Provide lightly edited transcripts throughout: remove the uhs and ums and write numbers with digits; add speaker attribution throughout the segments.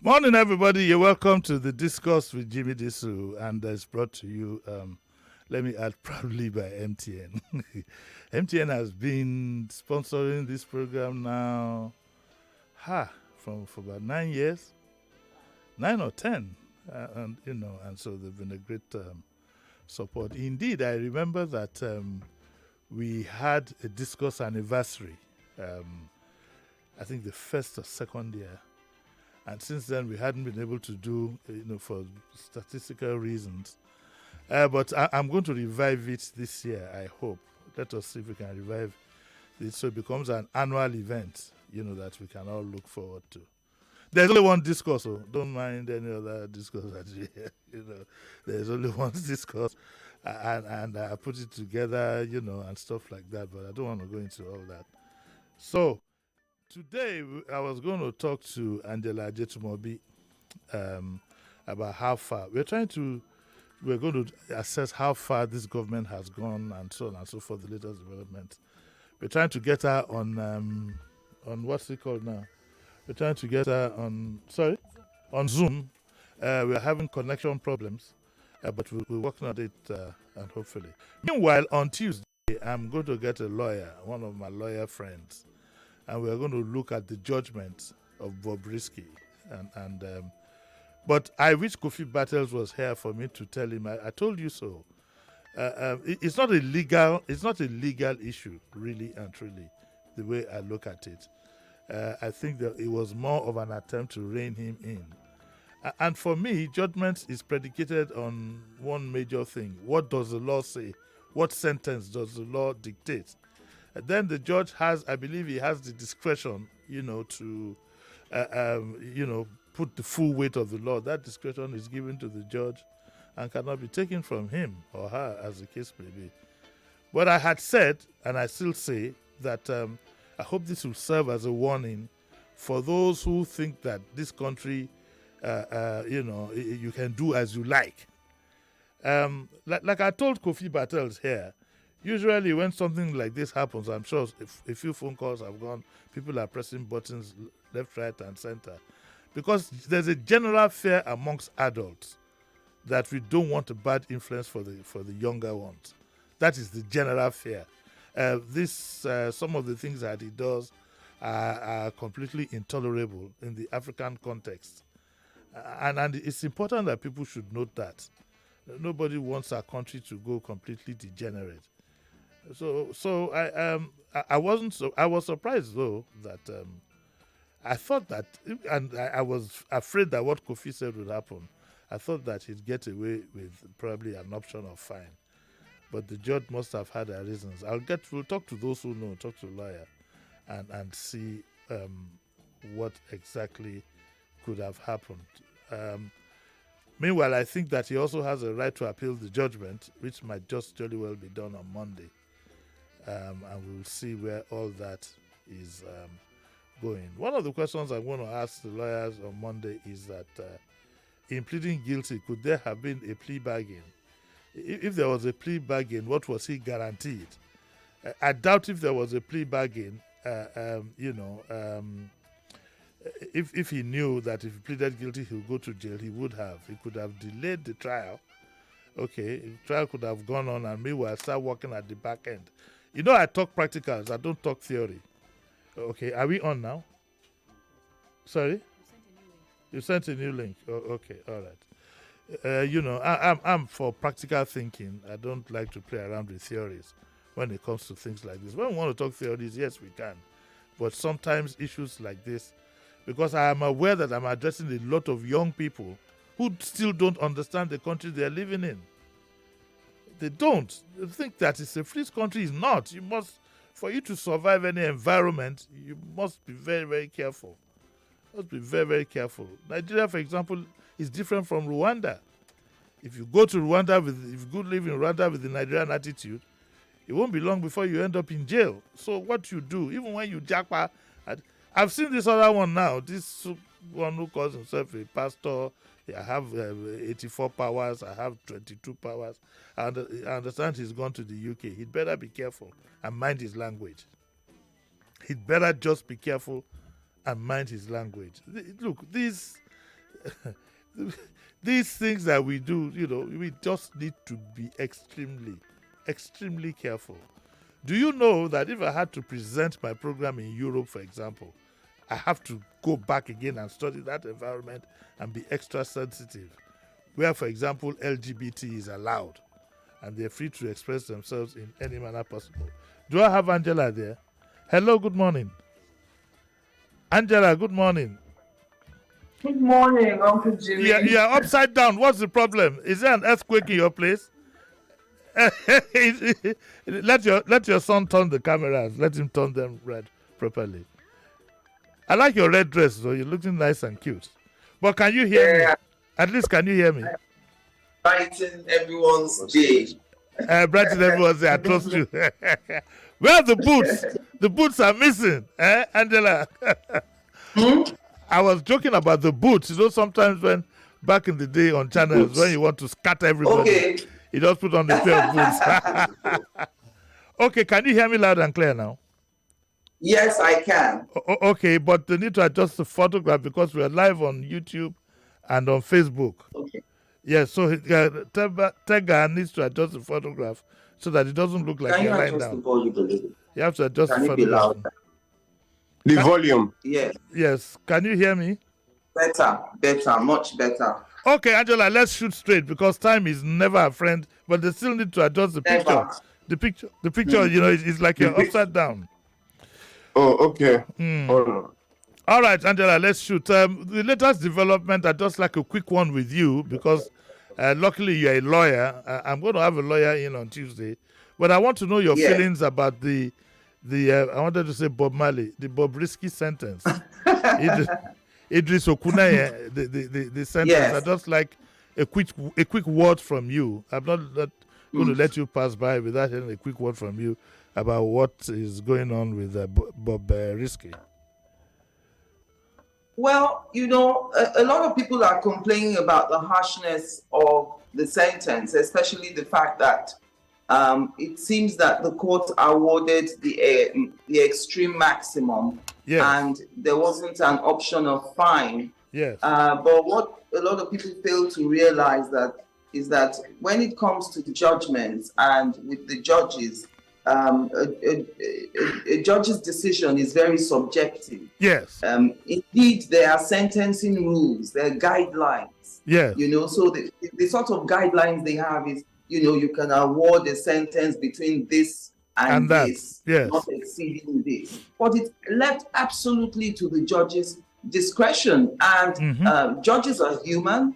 Speaker 1: Morning, everybody. You're welcome to the Discourse with Jimi Disu, and it's brought to you, let me add, proudly by MTN. MTN has been sponsoring this program now, for about 9 years, 9 or 10, and so they've been a great support. Indeed, I remember that we had a Discourse anniversary. I think the first or second year. And since then, we hadn't been able to do, for statistical reasons. But I'm going to revive it this year, I hope. Let us see if we can revive it so it becomes an annual event, that we can all look forward to. There's only one Discourse, so don't mind any other Discourse that you hear. There's only one Discourse. And I put it together, and stuff like that. But I don't want to go into all that. So, today, I was going to talk to Angela Jetumobi about how far. We're going to assess how far this government has gone and so on and so forth, the latest development. We're trying to get her on what's it called now? We're trying to get her on Zoom. We're having connection problems, but we're working on it and hopefully. Meanwhile, on Tuesday, I'm going to get a lawyer, one of my lawyer friends, and we're going to look at the judgment of Bobrisky. But I wish Kofi Battles was here for me to tell him. I told you so. It's not a legal issue, really and truly, the way I look at it. I think that it was more of an attempt to rein him in. And for me, judgment is predicated on one major thing. What does the law say? What sentence does the law dictate? Then the judge I believe he has the discretion, to, put the full weight of the law. That discretion is given to the judge and cannot be taken from him or her, as the case may be. But I had said, and I still say, that I hope this will serve as a warning for those who think that this country, you can do as you like. Like I told Kofi Battles here, usually when something like this happens, I'm sure a few phone calls have gone, people are pressing buttons left, right, and center. Because there's a general fear amongst adults that we don't want a bad influence for the younger ones. That is the general fear. Some of the things that he does are completely intolerable in the African context. And it's important that people should note that. Nobody wants our country to go completely degenerate. So I was surprised though that I thought that, and I was afraid that what Kofi said would happen. I thought that he'd get away with probably an option of fine, but the judge must have had her reasons. We'll talk to those who know, talk to a lawyer, and see what exactly could have happened. Meanwhile, I think that he also has a right to appeal the judgment, which might just jolly well be done on Monday. And we'll see where all that is going. One of the questions I'm going to ask the lawyers on Monday is that in pleading guilty, could there have been a plea bargain? If there was a plea bargain, what was he guaranteed? I doubt if there was a plea bargain, if he knew that if he pleaded guilty, he would go to jail, he would have. He could have delayed the trial. Okay, the trial could have gone on, and meanwhile start working at the back end. I talk practicals. I don't talk theory. Okay, are we on now? Sorry? You sent a new link. Oh, okay, all right. I'm for practical thinking. I don't like to play around with theories when it comes to things like this. When we want to talk theories, yes, we can. But sometimes issues like this, because I am aware that I'm addressing a lot of young people who still don't understand the country they're living in. They don't. They think that it's a free country. It's not. For you to survive any environment, you must be very, very careful. Must be very, very careful. Nigeria, for example, is different from Rwanda. If you go to Rwanda, if you live in Rwanda with the Nigerian attitude, it won't be long before you end up in jail. So what you do, even when you jackpot, I've seen this other one now. This one who calls himself a pastor. I have 84 powers. I have 22 powers. I understand he's gone to the UK. He'd better be careful and mind his language. He'd better just be careful and mind his language. Look, these things that we do, we just need to be extremely, extremely careful. Do you know that if I had to present my program in Europe, for example, I have to go back again and study that environment and be extra sensitive, where, for example, LGBT is allowed and they're free to express themselves in any manner possible. Do I have Angela there? Hello, good morning. Angela, good morning.
Speaker 2: Good morning, Uncle Jimmy.
Speaker 1: Yeah, you're upside down. What's the problem? Is there an earthquake in your place? let your son turn the cameras. Let him turn them red properly. I like your red dress, though. You're looking nice and cute. But can you hear me? At least, can you hear me?
Speaker 2: Brighten everyone's day.
Speaker 1: Brighten everyone's day. I trust you. Where are the boots? The boots are missing, Angela? I was joking about the boots. Sometimes when back in the day on channels, when you want to scatter everybody, you just put on the pair of boots. Okay, can you hear me loud and clear now?
Speaker 2: Yes, I can.
Speaker 1: Okay, but they need to adjust the photograph because we are live on YouTube and on Facebook.
Speaker 2: Okay.
Speaker 1: Yes, so Tega needs to adjust the photograph so that it doesn't look like you're lying down. You have to adjust the photograph.
Speaker 3: The volume.
Speaker 2: Yes.
Speaker 1: Yes. Can you hear me?
Speaker 2: Better, much better.
Speaker 1: Okay, Angela, let's shoot straight because time is never a friend, but they still need to adjust the picture. The picture, it's like you're upside down.
Speaker 3: Oh, okay.
Speaker 1: All right, Angela, let's shoot. The latest development, I just like a quick one with you because luckily you're a lawyer. I'm going to have a lawyer in on Tuesday, but I want to know your feelings about the I wanted to say Bob Marley, the Bobrisky sentence. Idris Okunaye, the sentence.
Speaker 2: Yes.
Speaker 1: I just like a quick word from you. I'm not going to let you pass by without hearing a quick word from you about what is going on with Bobrisky.
Speaker 2: Well, a lot of people are complaining about the harshness of the sentence, especially the fact that it seems that the court awarded the extreme maximum, and there wasn't an option of fine.
Speaker 1: Yes.
Speaker 2: But what a lot of people fail to realize is that when it comes to the judgments and with the judges, a judge's decision is very subjective.
Speaker 1: Yes.
Speaker 2: Indeed, there are sentencing rules, there are guidelines.
Speaker 1: Yes.
Speaker 2: So the sort of guidelines they have is, you can award a sentence between this and this, not exceeding this. But it's left absolutely to the judge's discretion. And judges are human.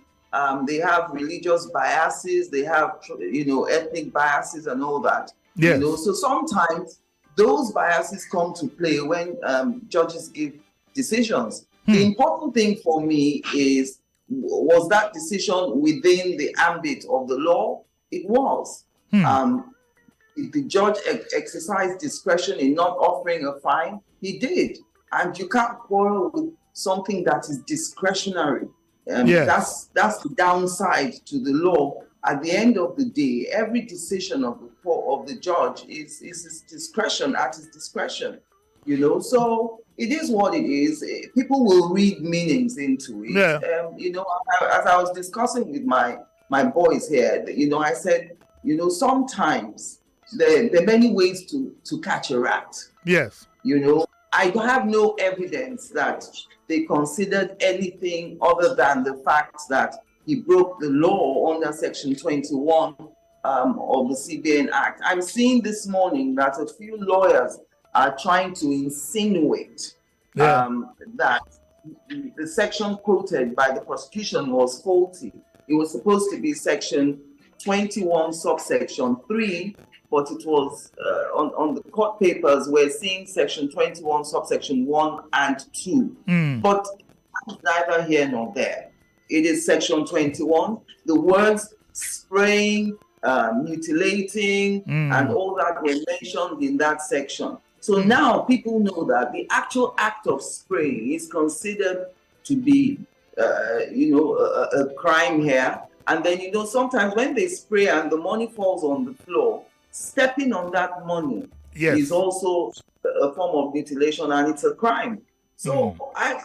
Speaker 2: They have religious biases. They have, ethnic biases and all that.
Speaker 1: Yes.
Speaker 2: So sometimes those biases come to play when judges give decisions. The important thing for me is, was that decision within the ambit of the law? It was. If the judge exercised discretion in not offering a fine, he did. And you can't quarrel with something that is discretionary. That's the downside to the law. At the end of the day, every decision of the judge is his discretion, at his discretion. So it is what it is. People will read meanings into it. As I was discussing with my boys here, I said, sometimes there are many ways to catch a rat.
Speaker 1: Yes.
Speaker 2: I have no evidence that they considered anything other than the fact that he broke the law under Section 21 of the CBN Act. I'm seeing this morning that a few lawyers are trying to insinuate that the section quoted by the prosecution was faulty. It was supposed to be Section 21, subsection 3, but it was on the court papers, we're seeing Section 21, subsection 1 and 2. But neither here nor there. It is Section 21. The words spraying, mutilating, and all that were mentioned in that section. So now people know that the actual act of spraying is considered to be, a crime here. And then, sometimes when they spray and the money falls on the floor, stepping on that money is also a form of mutilation, and it's a crime. So I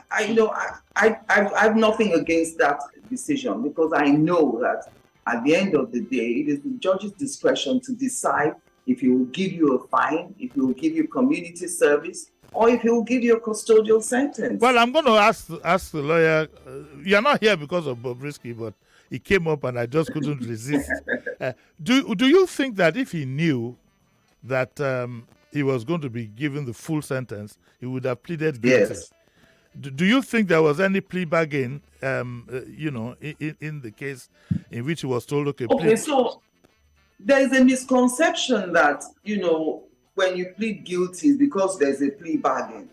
Speaker 2: have nothing against that decision, because I know that at the end of the day, it is the judge's discretion to decide if he will give you a fine, if he will give you community service, or if he will give you a custodial sentence.
Speaker 1: Well, I'm going to ask the lawyer. You're not here because of Bobrisky, but he came up and I just couldn't resist. Do you think that if he knew that he was going to be given the full sentence, he would have pleaded guilty?
Speaker 2: Yes.
Speaker 1: Do you think there was any plea bargain, in the case in which he was told,
Speaker 2: Okay, so there is a misconception that, when you plead guilty is because there's a plea bargain.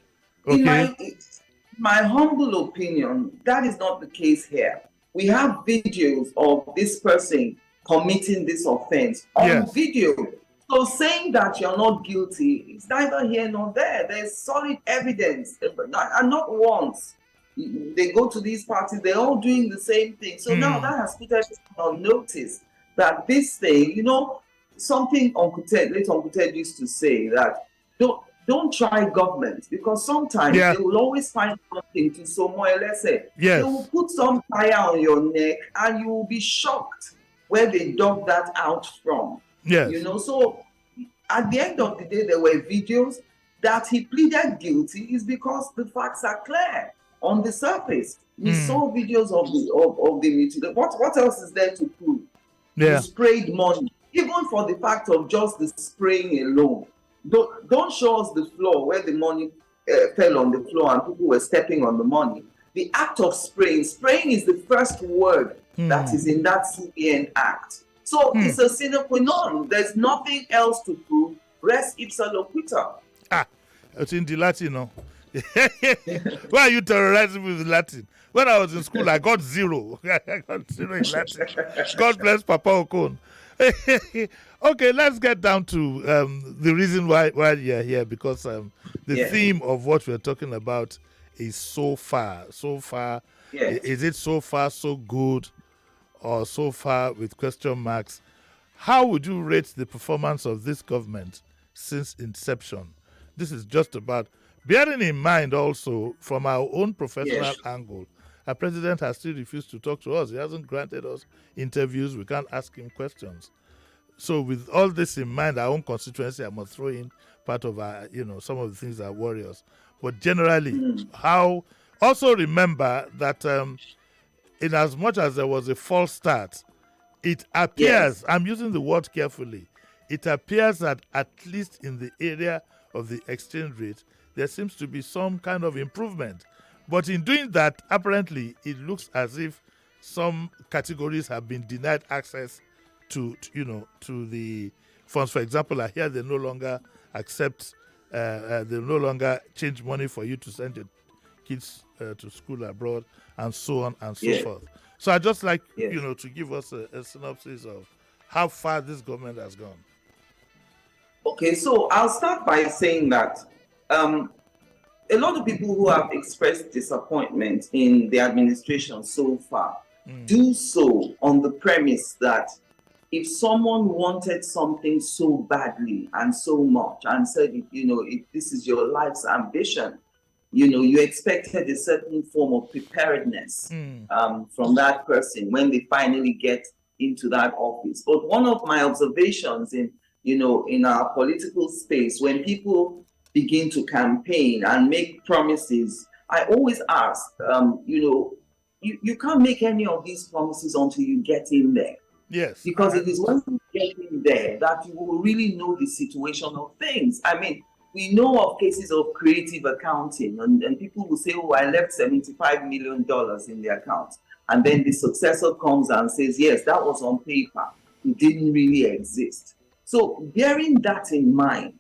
Speaker 1: Okay.
Speaker 2: In my humble opinion, that is not the case here. We have videos of this person committing this offense on video. So saying that you're not guilty is neither here nor there. There's solid evidence, and not once. They go to these parties, they're all doing the same thing. So now that has put everyone on notice that this thing, something late Uncle Ted used to say, that don't try government, because sometimes they will always find something to They will put some fire on your neck and you will be shocked where they dug that out from.
Speaker 1: Yes.
Speaker 2: So at the end of the day, there were videos that he pleaded guilty is because the facts are clear on the surface. We saw videos of the mutilation. What else is there to prove?
Speaker 1: Yeah.
Speaker 2: You sprayed money, even for the fact of just the spraying alone. Don't show us the floor where the money fell on the floor and people were stepping on the money. The act of spraying is the first word that is in that CBN Act. So it's a sine qua non. There's nothing else to prove. Res ipsa loquitur.
Speaker 1: It's in the Latin, no? Why are you terrorizing me with Latin? When I was in school, I got 0. I got 0 in Latin. God bless Papa Okon. Okay, let's get down to the reason why you're here, because the theme of what we're talking about is so far. Is it so far so good, or so far with question marks? How would you rate the performance of this government since inception? This is just about bearing in mind also from our own professional angle. Our president has still refused to talk to us. He hasn't granted us interviews. We can't ask him questions. So with all this in mind, our own constituency, I must throw in part of our, some of the things that worry us. But generally, how also remember that in as much as there was a false start, it appears, I'm using the word carefully, it appears that at least in the area of the exchange rate, there seems to be some kind of improvement. But in doing that, apparently, it looks as if some categories have been denied access to the funds. For example, I hear they no longer accept, they no longer change money for you to send your kids to school abroad, and so on and so forth. So I'd just like, to give us a synopsis of how far this government has gone.
Speaker 2: Okay, so I'll start by saying that a lot of people who have expressed disappointment in the administration so far do so on the premise that if someone wanted something so badly and so much and said, if this is your life's ambition, you expected a certain form of preparedness from that person when they finally get into that office. But one of my observations in our political space, when people begin to campaign and make promises, I always ask, you can't make any of these promises until you get in there.
Speaker 1: Yes.
Speaker 2: Because it is when you get in there that you will really know the situation of things. I mean, we know of cases of creative accounting, and people will say, oh, I left $75 million in the account. And then the successor comes and says, yes, that was on paper. It didn't really exist. So bearing that in mind,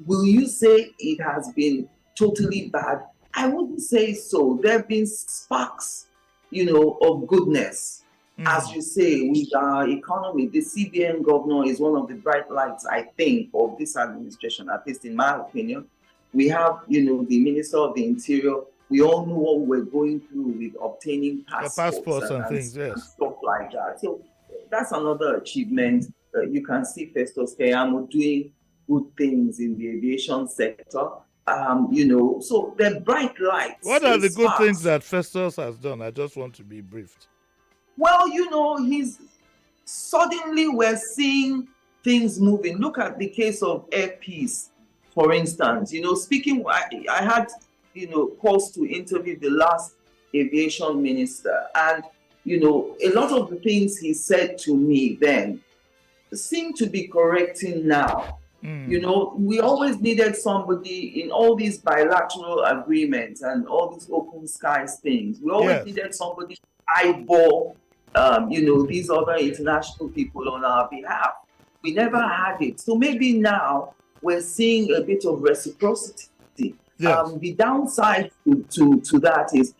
Speaker 2: will you say it has been totally bad? I wouldn't say so. There have been sparks, of goodness. As you say, with our economy, the CBN governor is one of the bright lights, I think, of this administration, at least in my opinion. We have, the Minister of the Interior. We all know what we're going through with obtaining passports
Speaker 1: and things,
Speaker 2: and stuff like that. So that's another achievement. You can see Festus Keyamo doing good things in the aviation sector. So they're bright lights.
Speaker 1: What are the
Speaker 2: It's
Speaker 1: good
Speaker 2: fast.
Speaker 1: things that Festus has done? I just want to be briefed.
Speaker 2: Well, he's suddenly we're seeing things moving. Look at the case of Air Peace, for instance. Speaking, I had, calls to interview the last aviation minister, and a lot of the things he said to me then seem to be correcting now. We always needed somebody in all these bilateral agreements and all these open skies things. We always needed somebody to eyeball, these other international people on our behalf. We never had it. So maybe now we're seeing a bit of reciprocity. The downside to that is,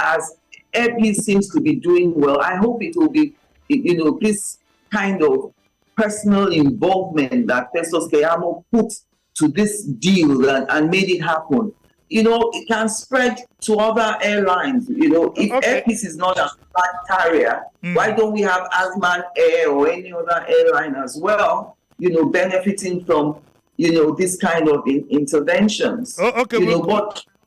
Speaker 2: as EP seems to be doing well, I hope it will be, this kind of personal involvement that Festus Keyamo put to this deal and made it happen. It can spread to other airlines. If Air Peace is not a flag carrier, why don't we have Asman Air or any other airline as well, benefiting from, this kind of interventions.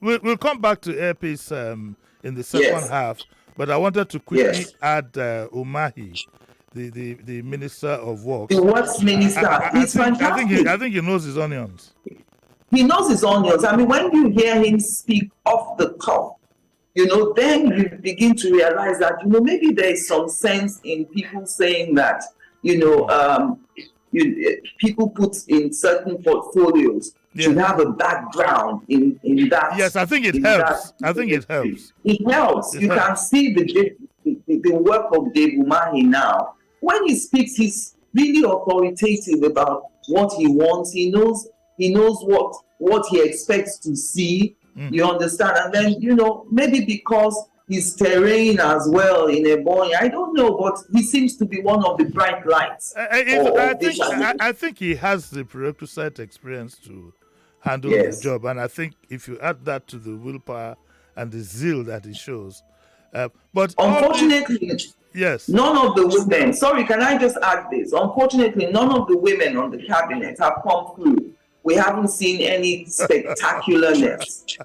Speaker 1: We'll come back to Air Peace in the second half, but I wanted to quickly add Umahi, the Minister of Works.
Speaker 2: The Works Minister. He's fantastic.
Speaker 1: I think he knows his onions.
Speaker 2: He knows his onions. I mean, when you hear him speak off the cuff, then you begin to realize that, maybe there is some sense in people saying that, people put in certain portfolios should have a background in that.
Speaker 1: Yes, I think it helps. I think it helps.
Speaker 2: It helps. You can see the work of Dave Umahi now. When he speaks, he's really authoritative about what he wants. He knows what he expects to see. You understand? And then, maybe because his terrain as well in Ebonyi, I don't know, but he seems to be one of the bright lights.
Speaker 1: I think he has the prerequisite experience to handle the job. And I think if you add that to the willpower and the zeal that he shows. But
Speaker 2: unfortunately, none of the women, sorry, can I just add this? Unfortunately, none of the women on the cabinet have come through. We haven't seen any spectacularness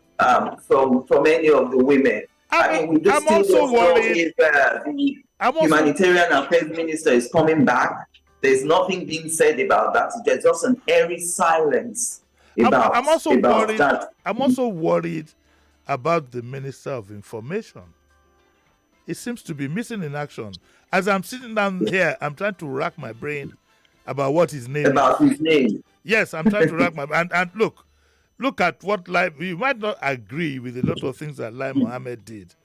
Speaker 2: from any of the women.
Speaker 1: I'm also worried.
Speaker 2: The humanitarian affairs minister is coming back. There's nothing being said about that. There's just an airy silence about that.
Speaker 1: I'm also worried about the Minister of Information. It seems to be missing in action. As I'm sitting down here, I'm trying to rack my brain about what his name is. Yes, I'm trying to rack my brain. And look at what you might not agree with a lot of things that Lai Mohammed did,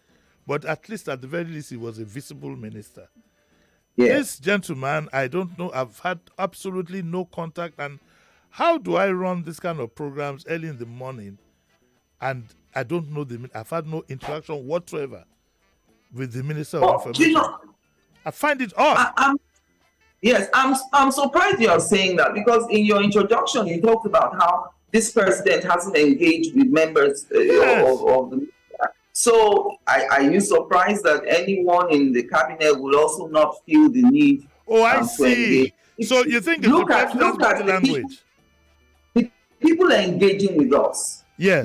Speaker 1: but at least at the very least, he was a visible minister. This gentleman, I don't know, I've had absolutely no contact. And how do I run this kind of programs early in the morning and I don't know I've had no interaction whatsoever with the Minister of Information? I find it odd.
Speaker 2: I'm surprised you are saying that, because in your introduction, you talked about how this president hasn't engaged with members of the media. So are you surprised that anyone in the cabinet will also not feel the need
Speaker 1: I see. So you think it's the president's body language?
Speaker 2: The people are engaging with us.
Speaker 1: Yes.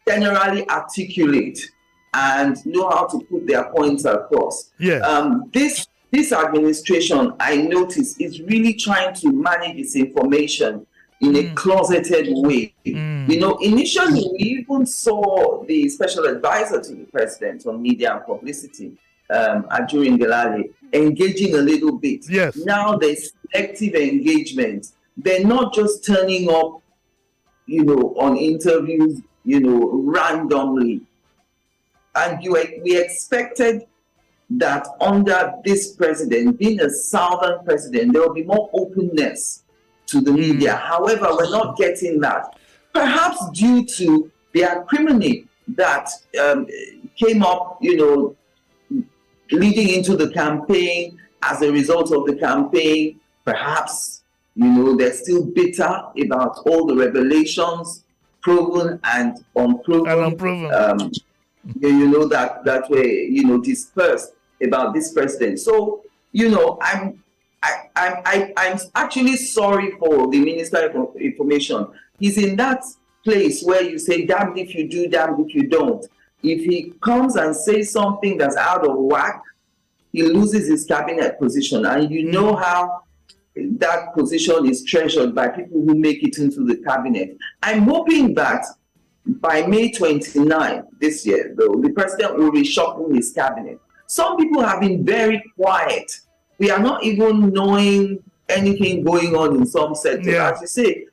Speaker 2: Generally articulate and know how to put their points across.
Speaker 1: Yes.
Speaker 2: This administration, I notice, is really trying to manage its information in a closeted way. Initially, we even saw the special advisor to the president on media and publicity, during Gelale, engaging a little bit.
Speaker 1: Yes.
Speaker 2: Now there's selective engagement. They're not just turning up, on interviews, randomly. And we expected that under this president, being a southern president, there will be more openness to the media. However, we're not getting that. Perhaps due to the acrimony that came up, leading into the campaign, as a result of the campaign. Perhaps, they're still bitter about all the revelations, proven and unproven. That were, dispersed about this president. So, I'm actually sorry for the Minister of Information. He's in that place where you say, damned if you do, damned if you don't. If he comes and says something that's out of whack, he loses his cabinet position. And you know how that position is treasured by people who make it into the cabinet. I'm hoping that by May 29 this year, though, the president will reshuffle his cabinet. Some people have been very quiet. We are not even knowing anything going on in some sectors.
Speaker 1: Yeah.
Speaker 2: As you say,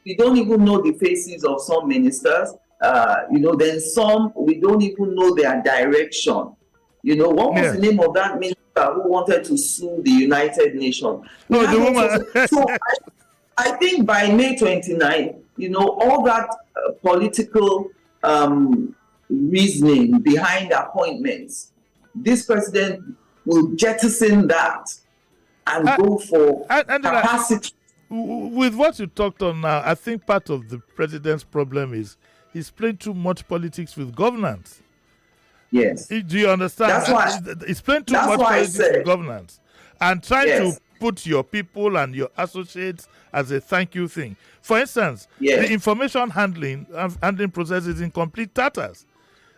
Speaker 2: we don't even know the faces of some ministers. Then some, we don't even know their direction. What was the name of that minister who wanted to sue the United Nations?
Speaker 1: No, the woman.
Speaker 2: So I think by May 29, all that political reasoning behind appointments, this president will jettison that and go for capacity.
Speaker 1: With what you talked on now, I think part of the president's problem is he's playing too much politics with governance.
Speaker 2: Yes.
Speaker 1: Do you understand?
Speaker 2: That's why
Speaker 1: he's playing too much politics with governance and trying to put your people and your associates as a thank you thing. For instance, the information handling process is in complete tatters.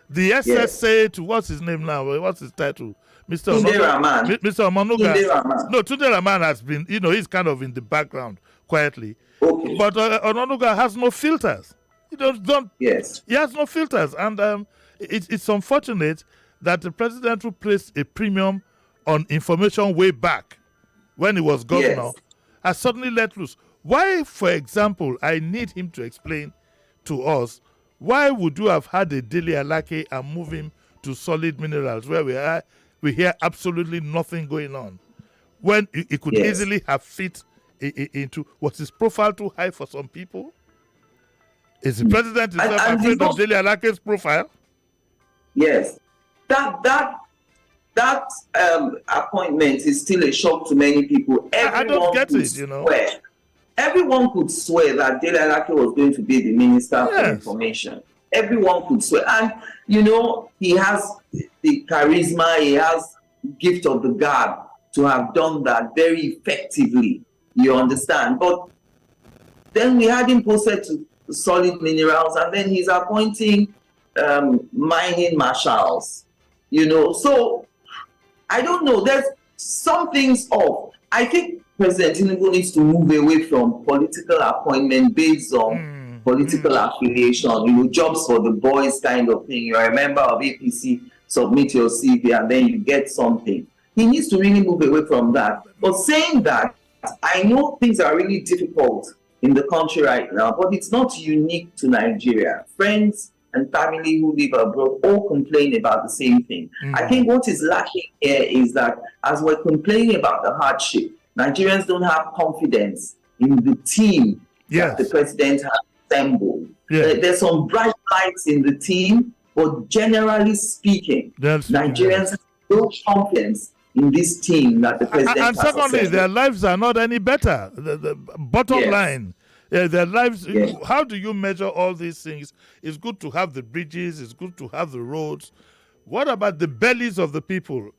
Speaker 1: The SSA to what's his name now? What's his title? Mr. Ononuga. No, Tunde Rahman has been, he's kind of in the background quietly.
Speaker 2: Okay.
Speaker 1: But Ononuga has no filters. He has no filters. And it's unfortunate that the president who placed a premium on information way back when he was governor has suddenly let loose. Why, for example, I need him to explain to us, why would you have had a Dele Alake and move him to solid minerals where we hear absolutely nothing going on, when it could easily have fit into, was his profile too high for some people? Is the president himself afraid of Dele Alake's profile? Yes.
Speaker 2: That appointment is still a shock to many people.
Speaker 1: I don't get it,
Speaker 2: Everyone could swear that Dele Alake was going to be the minister for information. Everyone could swear. And, he has the charisma, he has gift of the gab to have done that very effectively. You understand? But then we had him posted to solid minerals, and then he's appointing mining marshals. So I don't know. There's some things off. I think President Tinubu needs to move away from political appointment based on political affiliation, jobs for the boys kind of thing. You're a member of APC, submit your CV, and then you get something. He needs to really move away from that. But saying that, I know things are really difficult in the country right now, but it's not unique to Nigeria. Friends and family who live abroad all complain about the same thing. I think what is lacking here is that as we're complaining about the hardship, Nigerians don't have confidence in the team that the president has assembled. There's some bright lights in the team, but generally speaking, Nigerians have no confidence in this team that the president has assembled.
Speaker 1: And secondly, their lives are not any better. The bottom line, their lives, how do you measure all these things? It's good to have the bridges, it's good to have the roads. What about the bellies of the people?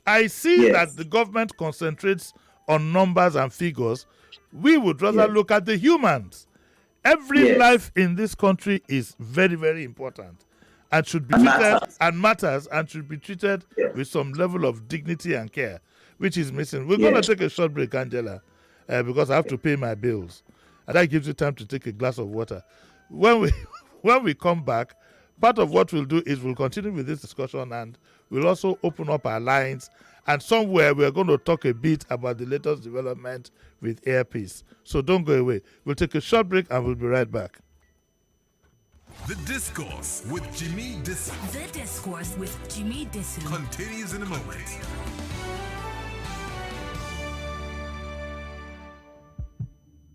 Speaker 1: I see that the government concentrates on numbers and figures. We would rather look at the humans. Every life in this country is very, very important and should be treated and matters and should be treated with some level of dignity and care, which is missing. We're going to take a short break, Angela, because I have to pay my bills. And that gives you time to take a glass of water. When we come back, part of what we'll do is we'll continue with this discussion, and we'll also open up our lines. And somewhere we're going to talk a bit about the latest development with Air Peace. So don't go away. We'll take a short break and we'll be right back.
Speaker 4: The Discourse with Jimi Disu.
Speaker 5: The Discourse with Jimi Disu
Speaker 4: continues in a moment.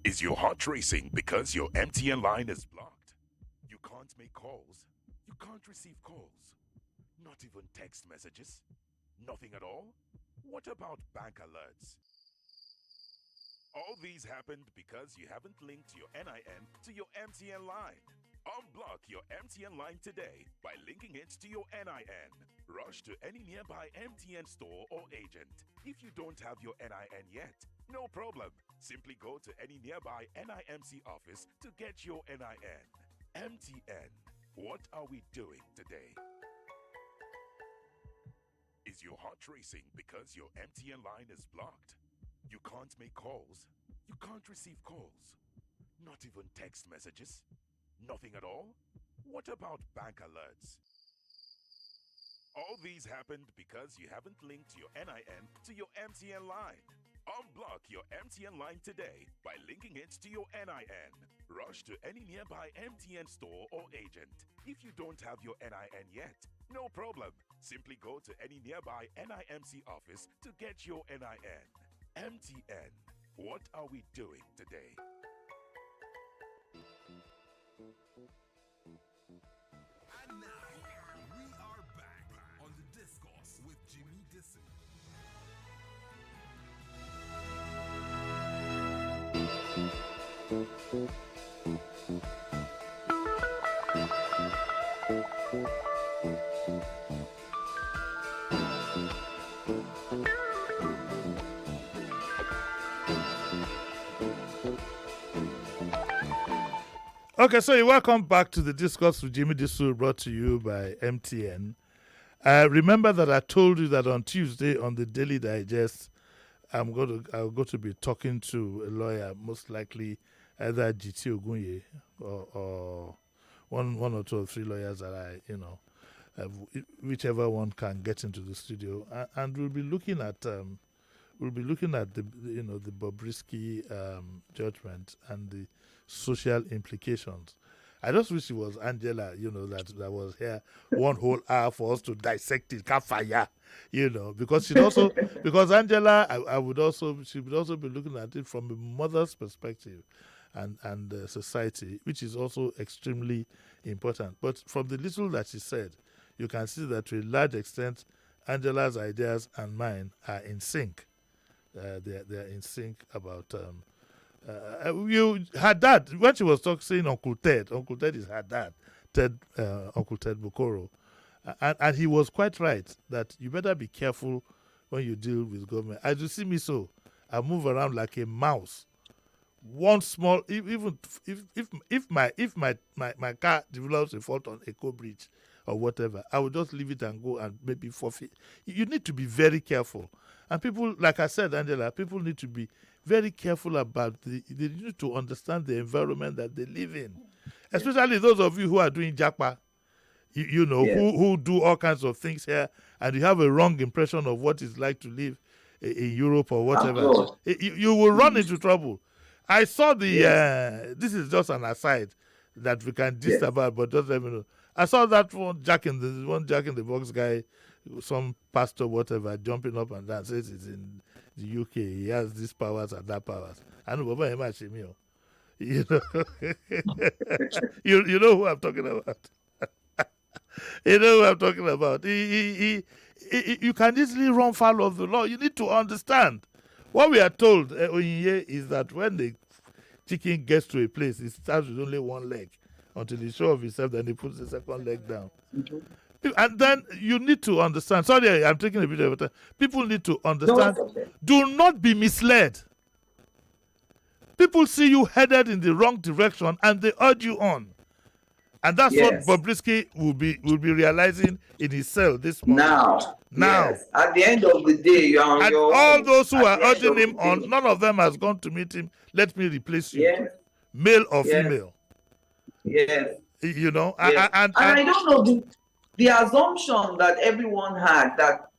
Speaker 4: Is your heart racing because your MTN line is blocked? You can't make calls. You can't receive calls. Not even text messages. Nothing at all? What about bank alerts? All these happened because you haven't linked your NIN to your MTN line. Unblock your MTN line today by linking it to your NIN. Rush to any nearby MTN store or agent. If you don't have your NIN yet, no problem. Simply go to any nearby NIMC office to get your NIN. MTN, what are we doing today? Is your heart racing because your MTN line is blocked? You can't make calls. You can't receive calls. Not even text messages. Nothing at all? What about bank alerts? All these happened because you haven't linked your NIN to your MTN line. Unblock your MTN line today by linking it to your NIN. Rush to any nearby MTN store or agent. If you don't have your NIN yet, no problem. Simply go to any nearby NIMC office to get your NIN. MTN, what are we doing today?
Speaker 6: And now, we are back on the Discourse with Jimi Disu.
Speaker 1: Okay, so you're welcome back to the Discourse with Jimi Disu, brought to you by MTN. Remember that I told you that on Tuesday on the Daily Digest, I'll go to be talking to a lawyer, most likely either GT Ogunye or one or two or three lawyers that whichever one can get into the studio, and we'll be looking at the Bobrisky judgment and the social implications. I just wish it was Angela, that was here 1 whole hour for us to dissect it, fire, because because Angela, she would also be looking at it from a mother's perspective and society, which is also extremely important. But from the little that she said, you can see that to a large extent, Angela's ideas and mine are in sync. They're in sync about. You had that when she was saying Uncle Ted. Uncle Ted is her dad, Uncle Ted Bukoro, and he was quite right that you better be careful when you deal with government. As you see me, so I move around like a mouse. One small, even if my car develops a fault on Eco Bridge or whatever, I will just leave it and go and maybe forfeit. You need to be very careful. And people, like I said, Angela, people need to be very careful about they need to understand the environment that they live in. Especially those of you who are doing Japa, who do all kinds of things here, and you have a wrong impression of what it's like to live in Europe or whatever. You will run into trouble. I saw this is just an aside that we can gist about, but just let me know. I saw that one Jack in the Box guy, some pastor, whatever, jumping up and down, says it's in the UK. He has these powers and that powers. I know, Baba Emashimi. You know who I'm talking about. You know who I'm talking about. You can easily run foul of the law. You need to understand. What we are told, Oyinye, is that when the chicken gets to a place, it starts with only one leg until he shows himself, then he puts the second leg down. Mm-hmm. And then you need to understand. Sorry, I'm taking a bit of time. People need to understand. Do not be misled. People see you headed in the wrong direction and they urge you on. And that's what Bobrisky will be realizing in his cell this morning. Now.
Speaker 2: Yes. At the end of the day, you are on your
Speaker 1: all those who are urging him on, none of them has gone to meet him. Let me replace you.
Speaker 2: Yes.
Speaker 1: Male or female.
Speaker 2: Yes.
Speaker 1: Yes.
Speaker 2: And I don't know the assumption that everyone had that,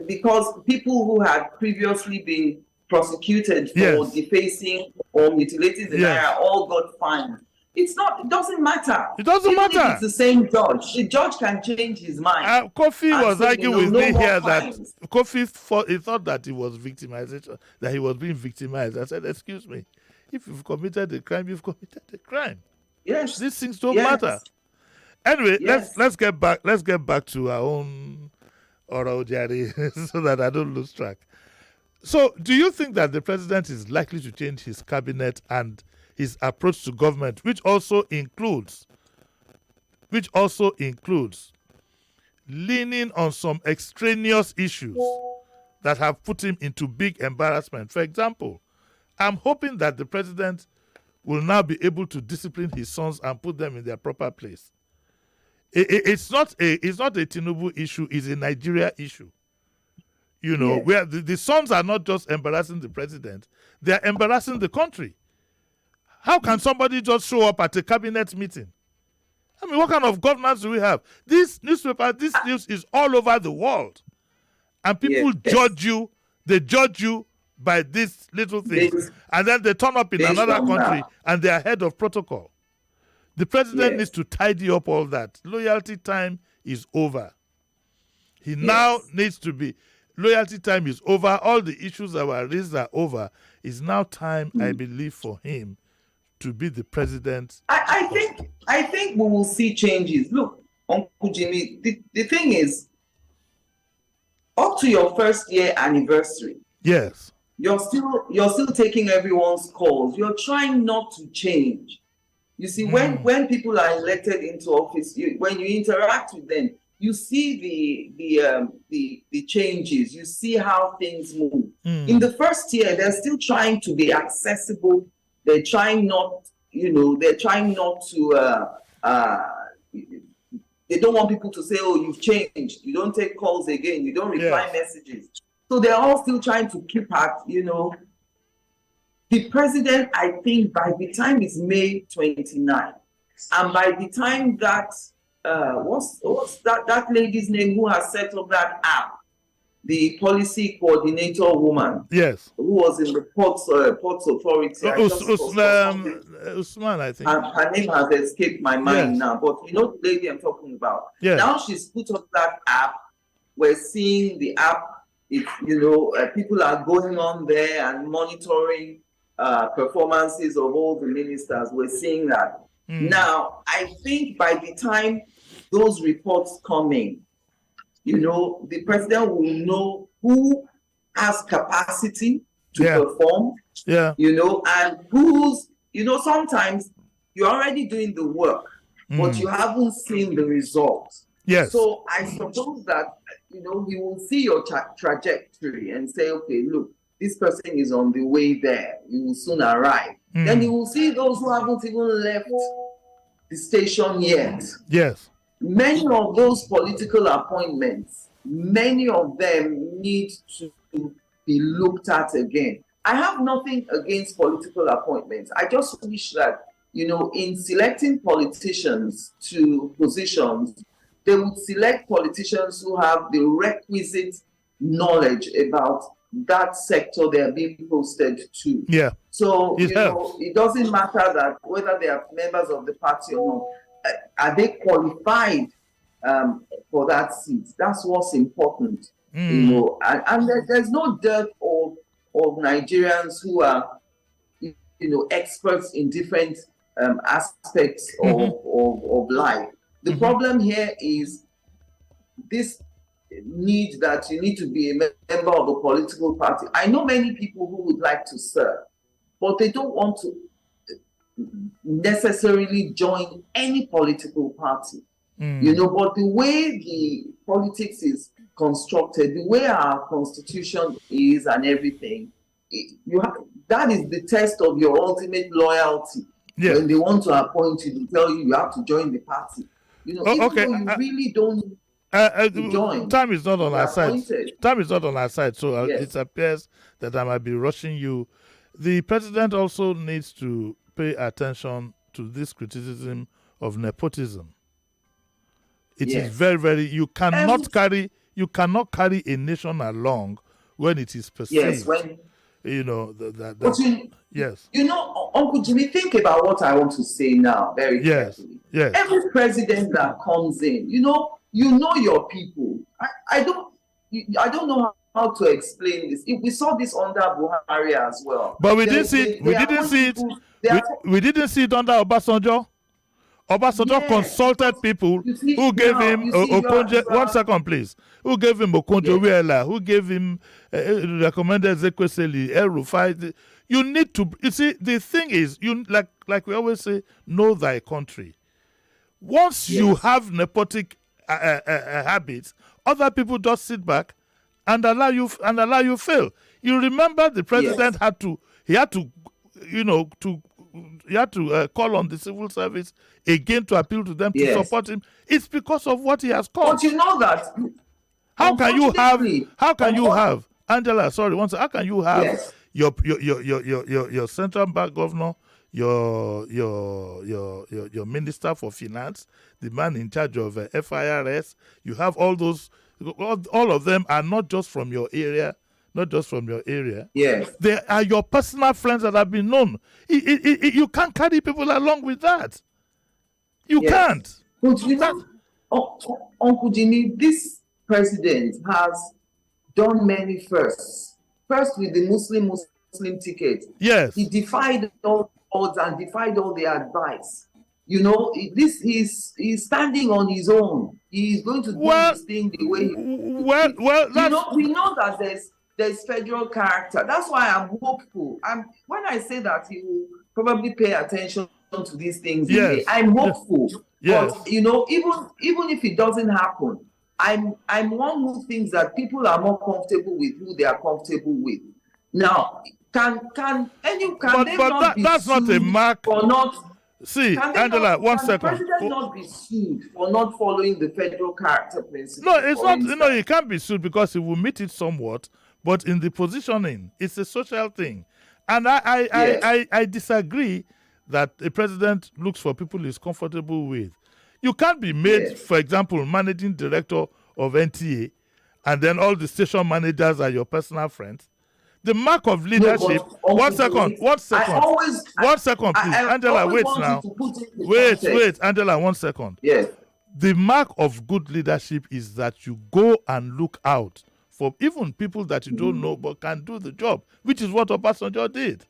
Speaker 2: because people who had previously been prosecuted for defacing or mutilating the naira all got fined. It's not. It doesn't matter.
Speaker 1: It doesn't matter.
Speaker 2: If it's the same judge. The judge can change his mind.
Speaker 1: Kofi was arguing with me here that Kofi he thought that it was victimization, that he was being victimized. I said, excuse me, if you've committed a crime, you've committed a crime.
Speaker 2: Yes.
Speaker 1: These things don't matter. Anyway, let's get back to our own oral diary so that I don't lose track. So, do you think that the president is likely to change his cabinet and his approach to government, which also includes leaning on some extraneous issues that have put him into big embarrassment? For example, I'm hoping that the president will now be able to discipline his sons and put them in their proper place. It's not a Tinubu issue, it's a Nigeria issue. You know, where the sons are not just embarrassing the president, they are embarrassing the country. How can somebody just show up at a cabinet meeting? I mean, what kind of governance do we have? This newspaper, this news is all over the world. And people judge you, they judge you by these little things. And then they turn up in another country and they are head of protocol. The president needs to tidy up all that. Loyalty time is over. He now needs to be, loyalty time is over. All the issues that were raised are over. It's now time, I believe, for him to be the president.
Speaker 2: I think we will see changes. Look, Uncle Jimmy, the thing is, up to your first year anniversary,
Speaker 1: yes,
Speaker 2: you're still taking everyone's calls. You're trying not to change. You see, when people are elected into office, when you interact with them, you see the changes. You see how things move. In the first year, they're still trying to be accessible. They're trying not, they're trying not to. They don't want people to say, "Oh, you've changed. You don't take calls again. You don't reply messages." So they're all still trying to keep at, The president, I think, by the time it's May 29, and by the time that what's that lady's name who has set up that app, the policy coordinator woman, who was in the ports authority.
Speaker 1: Usman, I think.
Speaker 2: Her name has escaped my mind now, but you know the lady I'm talking about. Now she's put up that app. We're seeing the app. People are going on there and monitoring performances of all the ministers. We're seeing that. Now, I think by the time those reports come in, the president will know who has capacity to perform, and who's, sometimes you're already doing the work, but you haven't seen the results.
Speaker 1: Yes.
Speaker 2: So I suppose that, he will see your trajectory and say, okay, look, this person is on the way there. He will soon arrive. Then you will see those who haven't even left the station yet.
Speaker 1: Yes.
Speaker 2: Many of those political appointments, many of them need to be looked at again. I have nothing against political appointments. I just wish that, in selecting politicians to positions, they would select politicians who have the requisite knowledge about that sector they are being posted to.
Speaker 1: Yeah.
Speaker 2: So, it doesn't matter that whether they are members of the party or not. Are they qualified for that seat? That's what's important. And there's no dearth of Nigerians who are, experts in different aspects of life. The problem here is this need that you need to be a member of a political party. I know many people who would like to serve, but they don't want to necessarily join any political party. But the way the politics is constructed, the way our constitution is and everything, that is the test of your ultimate loyalty. When they want to appoint you, they tell you have to join the party. Even though you really don't join.
Speaker 1: Time is not on our side. Time is not on our side, so it appears that I might be rushing you. The president also needs to pay attention to this criticism of nepotism. It is very, very. You cannot carry a nation along when it is perceived. Yes.
Speaker 2: Uncle Jimmy, think about what I want to say now very carefully.
Speaker 1: Yes.
Speaker 2: Every president that comes in, you know your people. I don't know how to explain this. We saw this under Buhari as well.
Speaker 1: But we didn't see it. We didn't see it under Obasanjo. Obasanjo consulted people who gave him Okonjo. 1 second, please. Who gave him Okonjo Iweala? Who gave him recommended Ezekwesili, El Rufai? You need to. You see, the thing is, you like we always say, know thy country. Once you have nepotic habits, other people just sit back and allow you fail. You remember the president had to call on the civil service again to appeal to them to
Speaker 2: Yes.
Speaker 1: support him. It's because of what he has
Speaker 2: But
Speaker 1: caused.
Speaker 2: you know that.
Speaker 1: How can you
Speaker 2: unfortunately,
Speaker 1: have Angela? Sorry, one second. How can you have
Speaker 2: Yes.
Speaker 1: your central bank governor, your minister for finance, the man in charge of FIRS? You have all those. All of them are not just from your area. Not just from your area.
Speaker 2: Yes.
Speaker 1: They are your personal friends that have been known. You can't carry people along with that. You
Speaker 2: Yes.
Speaker 1: can't.
Speaker 2: But you know, Uncle Jimmy, this president has done many firsts. First with the Muslim ticket.
Speaker 1: Yes.
Speaker 2: He defied all odds and defied all the advice. You know, he's standing on his own. He's going to do his thing the way we know that there's federal character. That's why I'm hopeful. When I say that he will probably pay attention to these things,
Speaker 1: yes.
Speaker 2: I'm hopeful.
Speaker 1: Yes.
Speaker 2: But you know, even if it doesn't happen, I'm one who thinks that people are more comfortable with who they are comfortable with. Now, that's
Speaker 1: not a mark
Speaker 2: or not.
Speaker 1: See, Angela, one second.
Speaker 2: Can the president not be sued for not following the federal character principle?
Speaker 1: No, it's not. You know, he can't be sued because he will meet it somewhat. But in the positioning, it's a social thing, and I disagree that the president looks for people he's comfortable with. You can't be made, for example, managing director of NTA, and then all the station managers are your personal friends. The mark of leadership. One second, please. Angela, wait now. Wait, Angela, 1 second.
Speaker 2: Yes.
Speaker 1: The mark of good leadership is that you go and look out for even people that you don't know but can do the job, which is what Obasanjo did.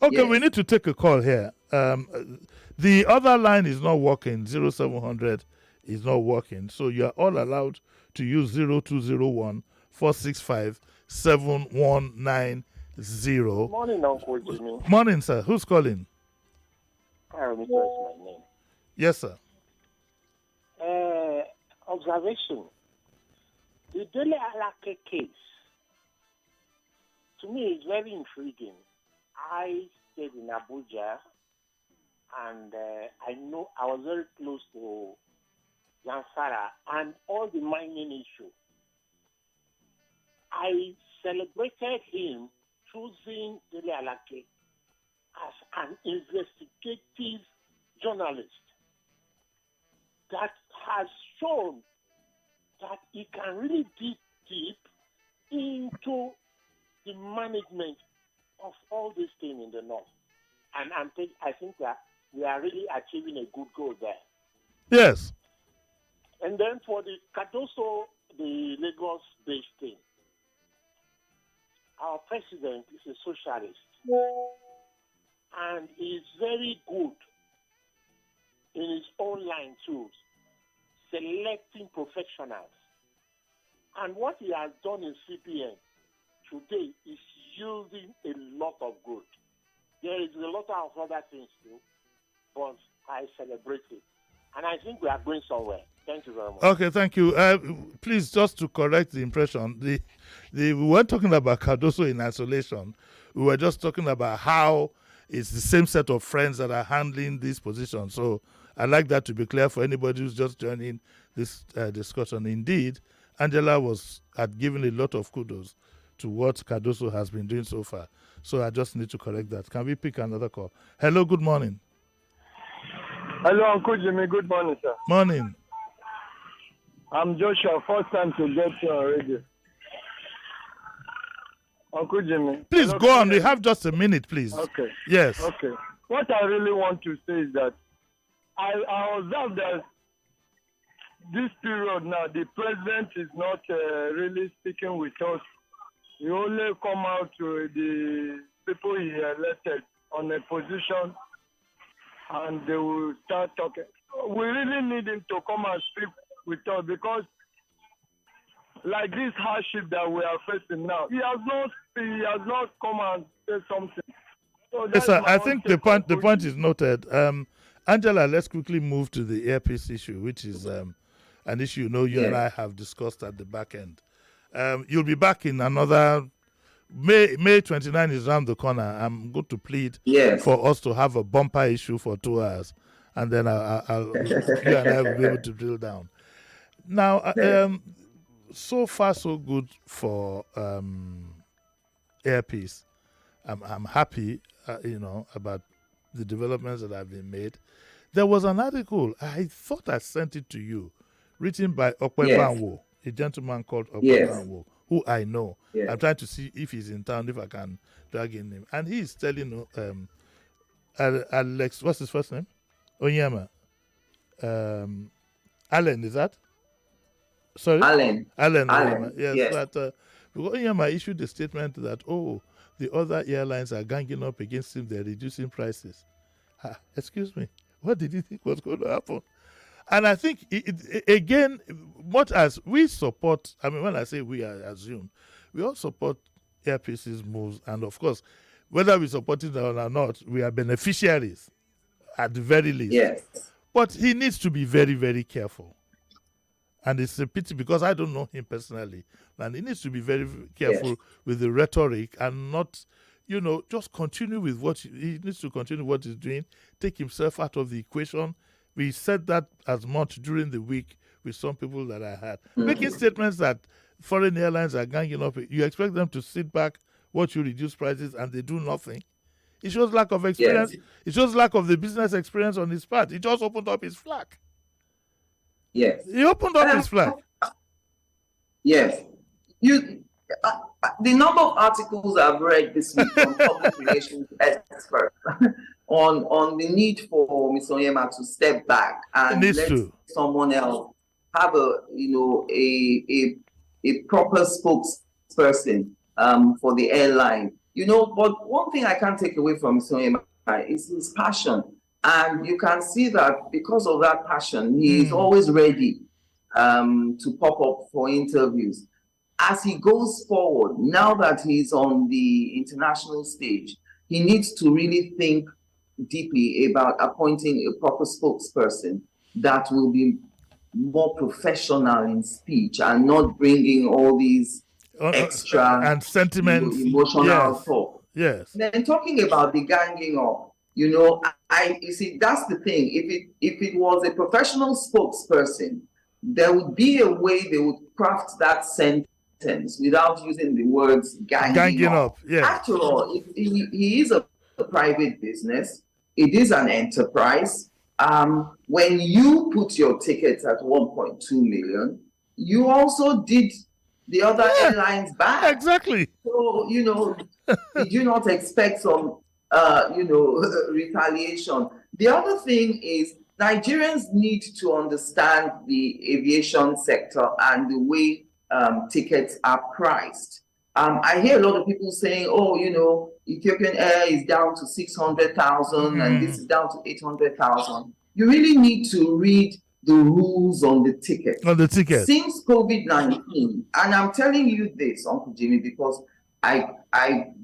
Speaker 1: Okay, we need to take a call here. The other line is not working. 0700 is not working. So you are all allowed to use 0201 465 7190.
Speaker 7: Morning, Uncle Jimmy.
Speaker 1: Morning, sir. Who's calling?
Speaker 7: Is my name.
Speaker 1: Yes, sir.
Speaker 7: Observation. The Dele Alake case, to me, is very intriguing. I stayed in Abuja, and I know I was very close to Yansara and all the mining issue. I celebrated him choosing Dele Alake as an investigative journalist that has shown that he can really dig deep into the management of all these things in the north. And I think that we are really achieving a good goal there.
Speaker 1: Yes.
Speaker 7: And then for the Cardoso, the Lagos-based thing, our president is a socialist, and he is very good in his own line too, selecting professionals. And what he has done in CPN today is yielding a lot of good. There is a lot of other things too, but I celebrate it. And I think we are going somewhere. Thank you very much.
Speaker 1: Okay, thank you. Please, just to correct the impression, we weren't talking about Cardoso in isolation. We were just talking about how it's the same set of friends that are handling this position. So I'd like that to be clear for anybody who's just joining this discussion. Indeed, Angela had given a lot of kudos to what Cardoso has been doing so far. So I just need to correct that. Can we pick another call? Hello, good morning.
Speaker 8: Hello, Uncle Jimmy. Good morning, sir.
Speaker 1: Morning.
Speaker 8: I'm Joshua. First time to get you on radio. Uncle Jimmy.
Speaker 1: Please go on. We have just a minute, please.
Speaker 8: Okay.
Speaker 1: Yes.
Speaker 8: Okay. What I really want to say is that I observe that this period now, the president is not really speaking with us. He only come out to the people he elected on a position, and they will start talking. We really need him to come and speak with us, because like this hardship that we are facing now, he has not come and say something. So
Speaker 1: yes, sir. I think the point is noted. Angela, let's quickly move to the earpiece issue, which is an issue you and I have discussed at the back end. You'll be back in another May 29 is around the corner. I'm going to plead
Speaker 2: Yes.
Speaker 1: for us to have a bumper issue for 2 hours, and then you and I will be able to drill down. Now, so far so good for Airpeace. I'm happy, about the developments that have been made. There was an article, I thought I sent it to you, written by Okwebanwo, a gentleman called Okwebanwo, who I know.
Speaker 2: Yes.
Speaker 1: I'm trying to see if he's in town, if I can drag in him. And he's telling Alex, what's his first name? Onyema. Allen, is that? Sorry?
Speaker 2: Allen.
Speaker 1: Onyema. Yes.
Speaker 2: Yes.
Speaker 1: That, because Onyema issued a statement that, the other airlines are ganging up against him, they're reducing prices. Excuse me, what did you think was going to happen? And I think, again, much as we support, when I say we, I assume, we all support Airpeace's moves. And of course, whether we support it or not, we are beneficiaries at the very least.
Speaker 2: Yes.
Speaker 1: But he needs to be very, very careful. And it's a pity because I don't know him personally. And he needs to be very careful with the rhetoric and not, just continue with he needs to continue what he's doing, take himself out of the equation. We said that as much during the week with some people that I had. Making statements that foreign airlines are ganging up, you expect them to sit back, watch you reduce prices, and they do nothing. It shows lack of experience.
Speaker 2: Yes.
Speaker 1: It shows lack of the business experience on his part. He just opened up his flag.
Speaker 2: Yes.
Speaker 1: He opened up his flag.
Speaker 2: Yes. The number of articles I've read this week from public relations experts on the need for Mr. Onyema to step back and let someone else have a proper spokesperson for the airline. But one thing I can't take away from Mr. Onyema is his passion. And you can see that because of that passion, he is always ready to pop up for interviews. As he goes forward, now that he's on the international stage, he needs to really think deeply about appointing a proper spokesperson that will be more professional in speech and not bringing all these extra
Speaker 1: and sentiments,
Speaker 2: emotional talk.
Speaker 1: Yes.
Speaker 2: Then talking about the ganging up, you see, that's the thing. If it was a professional spokesperson, there would be a way they would craft that sentence without using the words ganging up.
Speaker 1: Yes.
Speaker 2: After all, he is a private business. It is an enterprise. When you put your tickets at 1.2 million, you also did the other airlines back.
Speaker 1: Exactly.
Speaker 2: So, did you not expect some retaliation? The other thing is Nigerians need to understand the aviation sector and the way tickets are priced. I hear a lot of people saying, Ethiopian Air is down to 600,000 and this is down to 800,000. You really need to read the rules on the ticket. Since COVID-19, and I'm telling you this, Uncle Jimmy, because I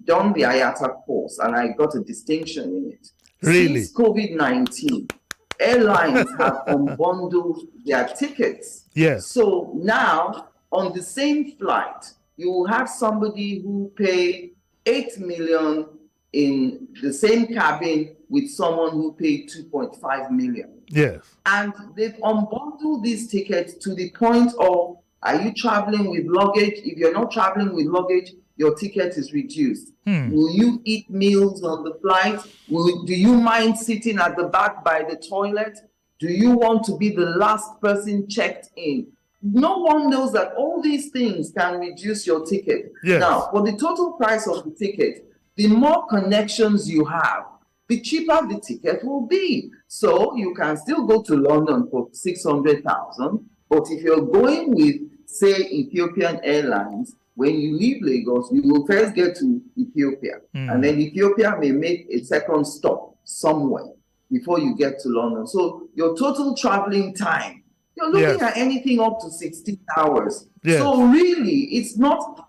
Speaker 2: done the IATA course and I got a distinction in it.
Speaker 1: Really?
Speaker 2: Since COVID-19, airlines have unbundled their tickets.
Speaker 1: Yes.
Speaker 2: So now, on the same flight, you will have somebody who paid 8 million in the same cabin with someone who paid 2.5 million.
Speaker 1: Yes.
Speaker 2: And they've unbundled these tickets to the point of, are you traveling with luggage? If you're not traveling with luggage, your ticket is reduced. Will you eat meals on the flight? Do you mind sitting at the back by the toilet? Do you want to be the last person checked in? No one knows that all these things can reduce your ticket.
Speaker 1: Yes.
Speaker 2: Now, for the total price of the ticket, the more connections you have, the cheaper the ticket will be. So you can still go to London for 600,000, but if you're going with, say, Ethiopian Airlines, when you leave Lagos, you will first get to Ethiopia, and then Ethiopia may make a second stop somewhere before you get to London. So your total traveling time, you're looking at anything up to 16 hours.
Speaker 1: Yes.
Speaker 2: So really, it's not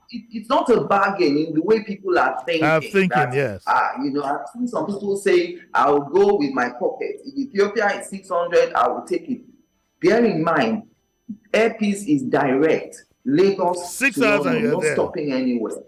Speaker 2: a bargain in the way people are thinking.
Speaker 1: Yes.
Speaker 2: I've seen some people say, I'll go with my pocket. If Ethiopia is 600, I will take it. Bear in mind, Airpeace is direct. Lagos
Speaker 1: 6
Speaker 2: to
Speaker 1: hours
Speaker 2: London,
Speaker 1: and you're
Speaker 2: not
Speaker 1: there.
Speaker 2: stopping anywhere.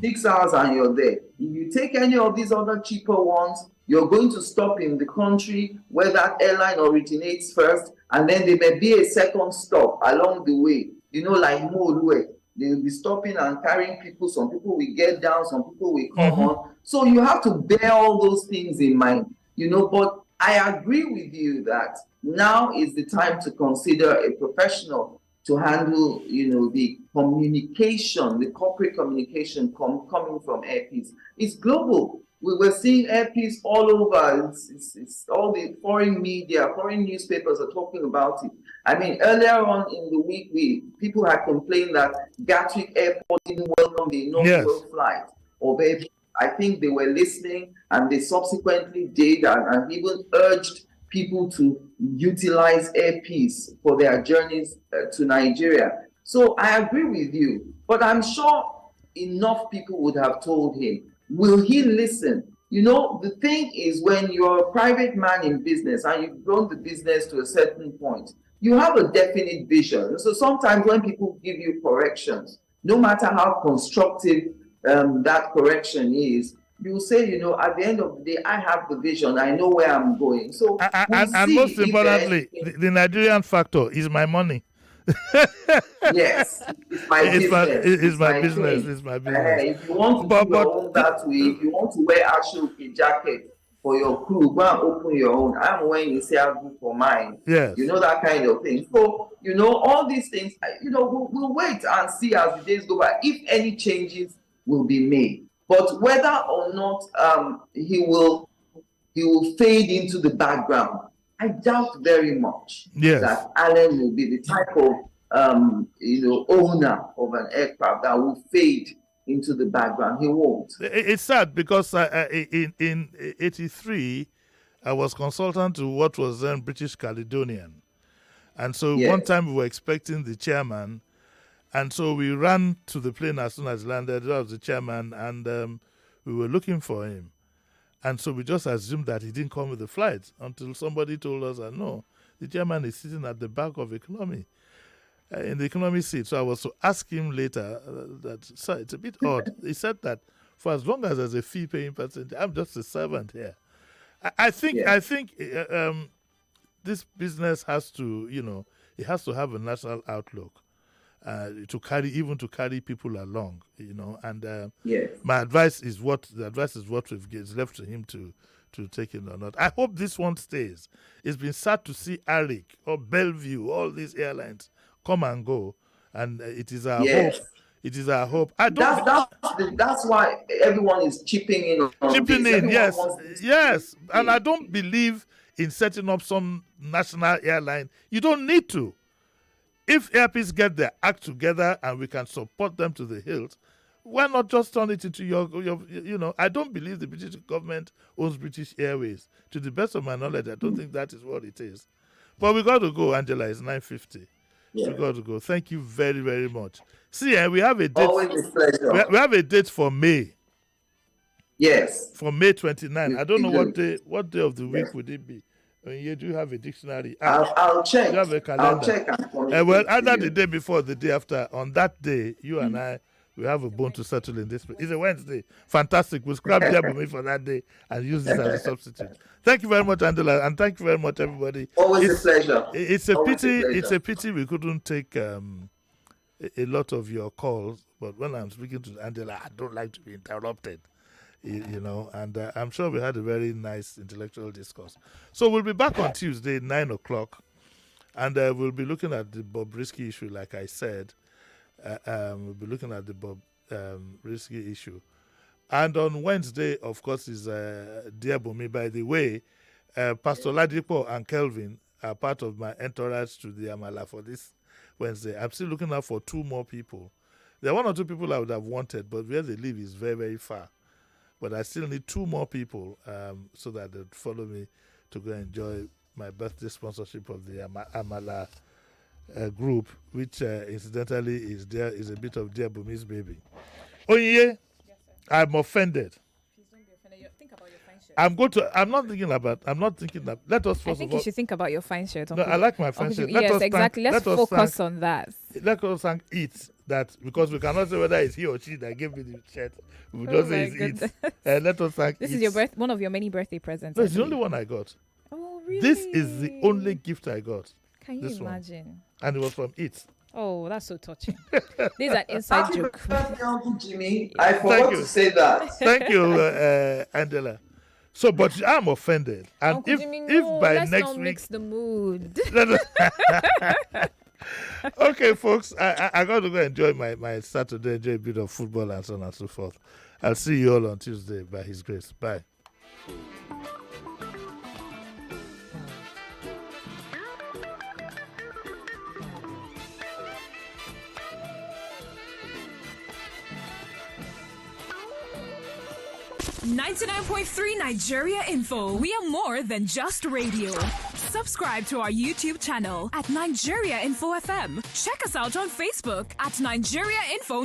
Speaker 2: 6 hours and you're there. If you take any of these other cheaper ones, you're going to stop in the country where that airline originates first, and then there may be a second stop along the way. Like Molue, they'll be stopping and carrying people. Some people will get down, some people will come on. So you have to bear all those things in mind, But I agree with you that now is the time to consider a professional to handle, the communication, the corporate communication coming from airpeace. It's global. We were seeing airpeace all over. It's all the foreign media, foreign newspapers are talking about it. I mean, earlier on in the week, people had complained that Gatwick Airport didn't welcome the inaugural flight of airpeace. I think they were listening, and they subsequently did, and even urged people to utilize airpeace for their journeys to Nigeria. So I agree with you, but I'm sure enough people would have told him. Will he listen? The thing is, when you're a private man in business and you've grown the business to a certain point, you have a definite vision. So sometimes when people give you corrections, no matter how constructive that correction is, you say, at the end of the day, I have the vision. I know where I'm going. So
Speaker 1: and most importantly, the Nigerian factor is my money.
Speaker 2: Yes, it's my business.
Speaker 1: It's my business. It's my business.
Speaker 2: If you want to do your own that way, if you want to wear a jacket for your crew, go and open your own. I'm wearing a Seagu for mine.
Speaker 1: Yes.
Speaker 2: That kind of thing. So, all these things, we'll wait and see as the days go by if any changes will be made. But whether or not he will fade into the background, I doubt very much that Allen will be the type of owner of an aircraft that will fade into the background. He won't.
Speaker 1: It's sad because in '83, I was consultant to what was then British Caledonian, and so one time we were expecting the chairman. And so we ran to the plane as soon as he landed. That was the chairman, and we were looking for him. And so we just assumed that he didn't come with the flight until somebody told us that no, the chairman is sitting at the back of economy, in the economy seat. So I was to ask him later that, sir, it's a bit odd. He said that for as long as there's a fee-paying passenger, I'm just a servant here. I think this business has to, it has to have a national outlook. To carry people along, and my advice is what we've left to him to take it or not. I hope this one stays. It's been sad to see Arik or Bellevue, all these airlines come and go, and it is our hope. It is our hope.
Speaker 2: That's why everyone is chipping in.
Speaker 1: Yes, and I don't believe in setting up some national airline. You don't need to. If airpeace get their act together and we can support them to the hilt, why not just turn it into your I don't believe the British government owns British Airways. To the best of my knowledge, I don't think that is what it is. But we got to go, Angela. It's 9:50. We got to go. Thank you very, very much. See, we have a date.
Speaker 2: Always a pleasure.
Speaker 1: We have a date for May.
Speaker 2: Yes.
Speaker 1: For May 29. I don't know what day of the week would it be. You do have a dictionary.
Speaker 2: I'll check.
Speaker 1: You have a calendar.
Speaker 2: I'll check.
Speaker 1: Well, either the day before or the day after. On that day, you and I, we have a bone to settle in this. It's a Wednesday. Fantastic. We'll scrap Jabumi for that day and use this as a substitute. Thank you very much, Angela, and thank you very much, everybody.
Speaker 2: Always a pleasure.
Speaker 1: It's a pity. It's a pity we couldn't take a lot of your calls. But when I'm speaking to Angela, I don't like to be interrupted. And I'm sure we had a very nice intellectual discourse. So we'll be back on Tuesday, 9 o'clock, and we'll be looking at the Bobrisky issue, like I said. We'll be looking at the Bobrisky issue. And on Wednesday, of course, is Dear Bumi. By the way, Pastor Ladipo and Kelvin are part of my entourage to the Amala for this Wednesday. I'm still looking out for 2 more people. There are 1 or 2 people I would have wanted, but where they live is very, very far. But I still need 2 more people so that they'll follow me to go enjoy my birthday sponsorship of the Amala group, which incidentally is a bit of Dear Bumi's baby. Onye, yes, I'm offended. Please don't be offended. Think about your fine shirt. I'm not thinking that. Let us first
Speaker 9: I think you should think about your fine shirt.
Speaker 1: No, I like my fine shirt.
Speaker 9: Yes, exactly. Let's focus on that.
Speaker 1: Let us eat that because we cannot say whether it's he or she that gave me the shirt. We
Speaker 9: Oh
Speaker 1: just
Speaker 9: my
Speaker 1: say it's
Speaker 9: goodness.
Speaker 1: it. Let us thank
Speaker 9: This
Speaker 1: it.
Speaker 9: is your one of your many birthday presents.
Speaker 1: No, it's the
Speaker 9: actually.
Speaker 1: only one I got.
Speaker 9: Oh, really?
Speaker 1: This is the only gift I got.
Speaker 9: Can you
Speaker 1: this one.
Speaker 9: imagine?
Speaker 1: And it was from it.
Speaker 9: Oh, that's so touching. This is an inside
Speaker 2: Happy
Speaker 9: joke.
Speaker 2: birthday, Uncle Jimmy. I forgot
Speaker 1: you.
Speaker 2: to say that.
Speaker 1: Thank you, Angela. So, but I'm offended. And
Speaker 9: Uncle Jimmy, no,
Speaker 1: if by
Speaker 9: let's
Speaker 1: next
Speaker 9: not
Speaker 1: week,
Speaker 9: mix the mood.
Speaker 1: okay, folks, I got to go enjoy my Saturday, enjoy a bit of football and so on and so forth. I'll see you all on Tuesday by His grace. Bye.
Speaker 5: 99.3 Nigeria Info. We are more than just radio. Subscribe to our YouTube channel at Nigeria Info FM. Check us out on Facebook at Nigeria Info.